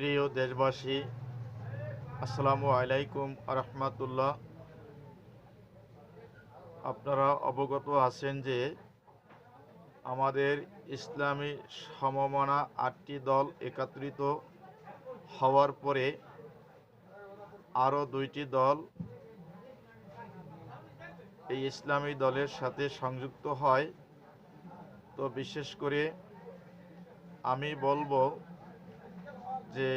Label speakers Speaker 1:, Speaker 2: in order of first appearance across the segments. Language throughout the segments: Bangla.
Speaker 1: প্রিয় দেশবাসী, আসসালামু আলাইকুম রহমতুল্লাহ। আপনারা অবগত আছেন যে আমাদের ইসলামী সমমনা 8টি দল একত্রিত হওয়ার পরে আরও 2টি দল এই ইসলামী দলের সাথে সংযুক্ত হয়। তো বিশেষ করে আমি বলবো যে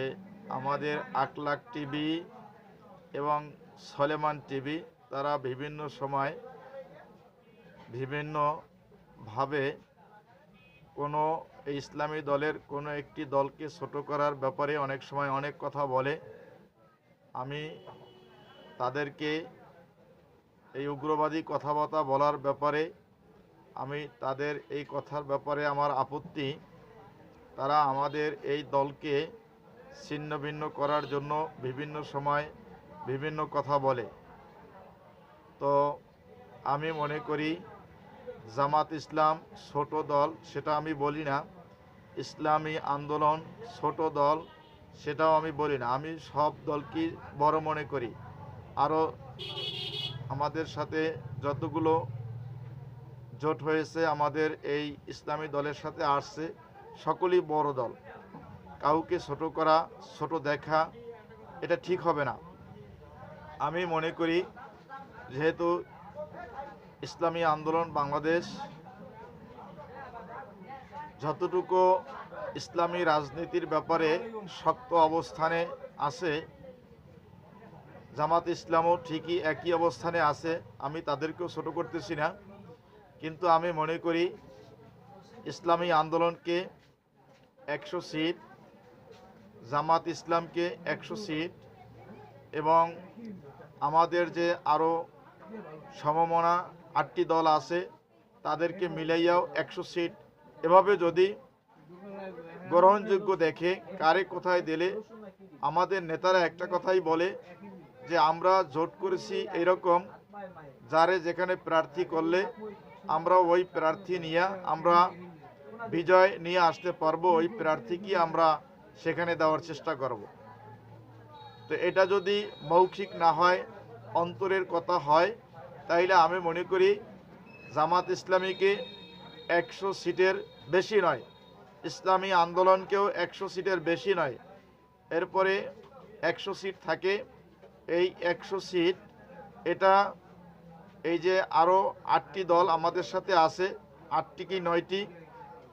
Speaker 1: আমাদের আকলাক টিভি এবং সলেমান টিভি তারা বিভিন্ন সময় বিভিন্নভাবে কোনো ইসলামী দলের কোনো একটি দলকে ছোট করার ব্যাপারে অনেক সময় অনেক কথা বলে। আমি তাদেরকে এই উগ্রবাদী কথাবার্তা বলার ব্যাপারে আমি তাদের এই কথার ব্যাপারে আমার আপত্তি। তারা আমাদের এই দলকে ছিন্ন ভিন্ন করার জন্য বিভিন্ন সময় বিভিন্ন কথা বলে। তো আমি মনে করি জামাত ইসলাম ছোট দল, সেটা আমি বলি না। ইসলামী আন্দোলন ছোট দল, সেটাও আমি বলি না। আমি সব দলকেই বড় মনে করি। আরও আমাদের সাথে যতগুলো জোট হয়েছে আমাদের এই ইসলামী দলের সাথে আসছে, সকলেই বড় দল। কাউকে ছোট করা, ছোট দেখা, এটা ঠিক হবে না। আমি মনে করি যেহেতু ইসলামী আন্দোলন বাংলাদেশ যতটুকু ইসলামী রাজনীতির ব্যাপারে শক্ত অবস্থানে আছে, জামাত ইসলামও ঠিকই একই অবস্থানে আছে। আমি তাদেরকেও ছোট করতেছি না, কিন্তু আমি মনে করি ইসলামী আন্দোলনকে 100 সিট, জামাত ইসলামকে 100 সিট এবং আমাদের যে আরও সমমনা 8টি দল আছে তাদেরকে মিলাইয়াও 100 সিট, এভাবে যদি গ্রহণযোগ্য দেখে কারে কোথায় দিলে। আমাদের নেতারা একটা কথাই বলে যে আমরা জোট করেছি এরকম, যারে যেখানে প্রার্থী করলে আমরা ওই প্রার্থী নিয়ে আমরা বিজয় নিয়ে আসতে পারবো, ওই প্রার্থীকে আমরা সেখানে দেওয়ার চেষ্টা করব। তো এটা যদি মৌখিক না হয়, অন্তরের কথা হয়, তাইলে আমি মনে করি জামাত ইসলামীকে 100 সিটের বেশি নয়, ইসলামী আন্দোলনকেও 100 সিটের বেশি নয়, এরপরে 100 সিট থাকে। এই 100 সিট এটা এই যে আরও 8টি দল আমাদের সাথে আছে, 8টি কি 9টি,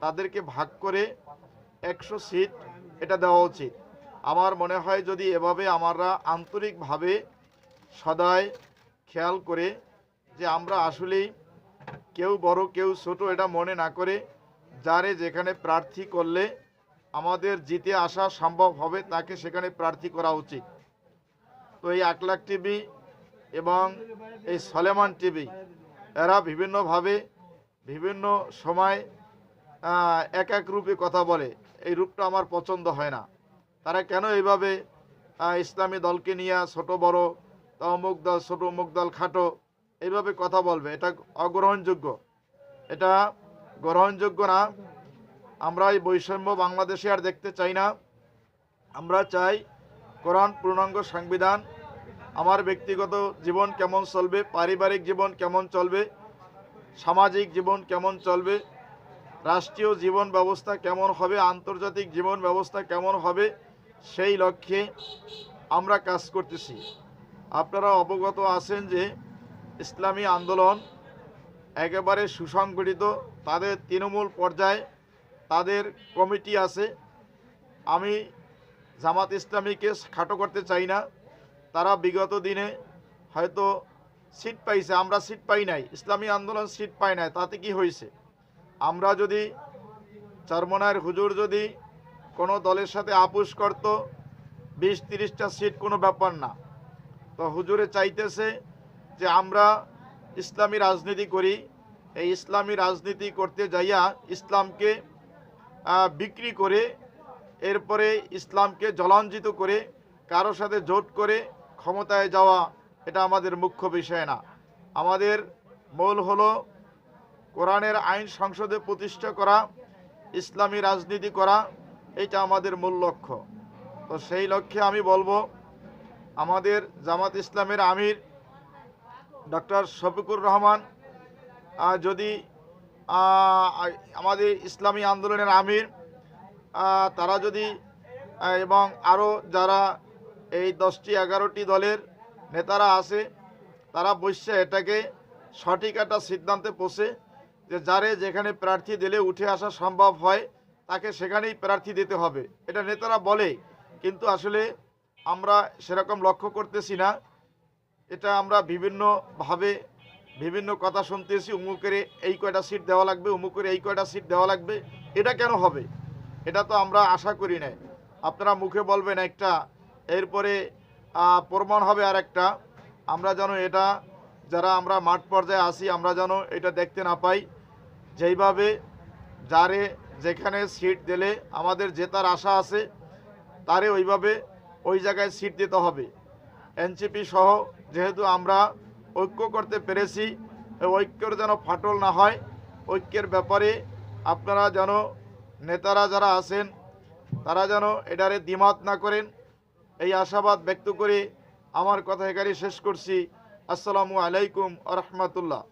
Speaker 1: তাদেরকে ভাগ করে 100 সিট এটা দেওয়া উচিত। আমার মনে হয় যদি এভাবে আমরা আন্তরিকভাবে সদায় খেয়াল করে যে আমরা আসলেই কেউ বড় কেউ ছোট এটা মনে না করে, যারে যেখানে প্রার্থী করলে আমাদের জিতে আসা সম্ভব হবে তাকে সেখানে প্রার্থী করা উচিত। তো এই আকলাক টিভি এবং এই সলেমান টিভি এরা বিভিন্নভাবে বিভিন্ন সময় এক এক রূপে কথা বলে। এই রূপটা আমার পছন্দ হয় না। তারা কেন এইভাবে ইসলামী দলকে নিয়ে ছোট বড়, অমুক দল ছোট, অমুক দল খাটো, এইভাবে কথা বলবে? এটা অগ্রহণযোগ্য, এটা গ্রহণযোগ্য না। আমরা এই বৈষম্য বাংলাদেশে আর দেখতে চাই না। আমরা চাই কোরআন পূর্ণাঙ্গ সংবিধান। আমার ব্যক্তিগত জীবন কেমন চলবে, পারিবারিক জীবন কেমন চলবে, সামাজিক জীবন কেমন চলবে, রাষ্ট্রীয় জীবন ব্যবস্থা কেমন হবে, আন্তর্জাতিক জীবন ব্যবস্থা কেমন হবে, সেই লক্ষ্যে আমরা কাজ করতেছি। আপনারা অবগত আছেন যে ইসলামী আন্দোলন একেবারে সুসংগঠিত, তাদের তৃণমূল পর্যায়ে তাদের কমিটি আছে। আমি জামাত ইসলামীকে খাটো করতে চাই না। তারা বিগত দিনে হয়তো সিট পাইছে, আমরা সিট পাই নাই, ইসলামী আন্দোলন সিট পাই নাই, তাতে কি হয়েছে? আমরা যদি চরমনায়ের হুজুর যদি কোনো দলের সাথে আপোষ করত, 20-30টা সিট কোনো ব্যাপার না। তো হুজুরে চাইতেছে যে আমরা ইসলামী রাজনীতি করি, এই ইসলামী রাজনীতি করতে যাইয়া ইসলামকে বিক্রি করে, এরপরে ইসলামকে জলাঞ্জিত করে কারো সাথে জোট করে ক্ষমতায় যাওয়া, এটা আমাদের মুখ্য বিষয় না। আমাদের মূল হলো কোরআনের আইন সংসদে প্রতিষ্ঠা করা, ইসলামী রাজনীতি করা, এটা আমাদের মূল লক্ষ্য। তো সেই লক্ষ্যে আমি বলবো আমাদের জামাত ইসলামের আমির ডক্টর শফিকুর রহমান যদি আমাদের ইসলামী আন্দোলনের আমির তারা যদি এবং আরও যারা এই 10টি 11টি দলের নেতারা আছে তারা বসে এটাকে সঠিক একটা সিদ্ধান্তে পৌঁছে যে যারে যেখানে প্রার্থী দিলে উঠে আসা সম্ভব হয় তাকে সেখানেই প্রার্থী দিতে হবে, এটা নেতারা বলে, কিন্তু আসলে আমরা সেরকম লক্ষ্য করতেছি না। এটা আমরা বিভিন্নভাবে বিভিন্ন কথা শুনতেছি, উমুকের এই কয়টা সিট দেওয়া লাগবে, উমুকের এই কয়টা সিট দেওয়া লাগবে। এটা কেন হবে? এটা তো আমরা আশা করি না। আপনারা মুখে বলবেন একটা, এরপরে প্রমাণ হবে আর একটা। আমরা যেন এটা যারা আমরা মাঠ পর্যায়ে আসি আমরা যেন এটা দেখতে না পাই। যেইভাবে যারে যেখানে সিট দিলে আমাদের জেতার আশা আছে তারে ওইভাবে ওই জায়গায় সিট দিতে হবে। এনসিপি সহ যেহেতু আমরা ঐক্য করতে পেরেছি, ঐক্যের যেন ফাটল না হয়, ঐক্যের ব্যাপারে আপনারা যেন নেতারা যারা আছেন তারা যেন এটারে দ্বিমত না করেন, এই আশাবাদ ব্যক্ত করে আমার কথা এখানে শেষ করছি। আসসালামু আলাইকুম ওয়া রাহমাতুল্লাহ।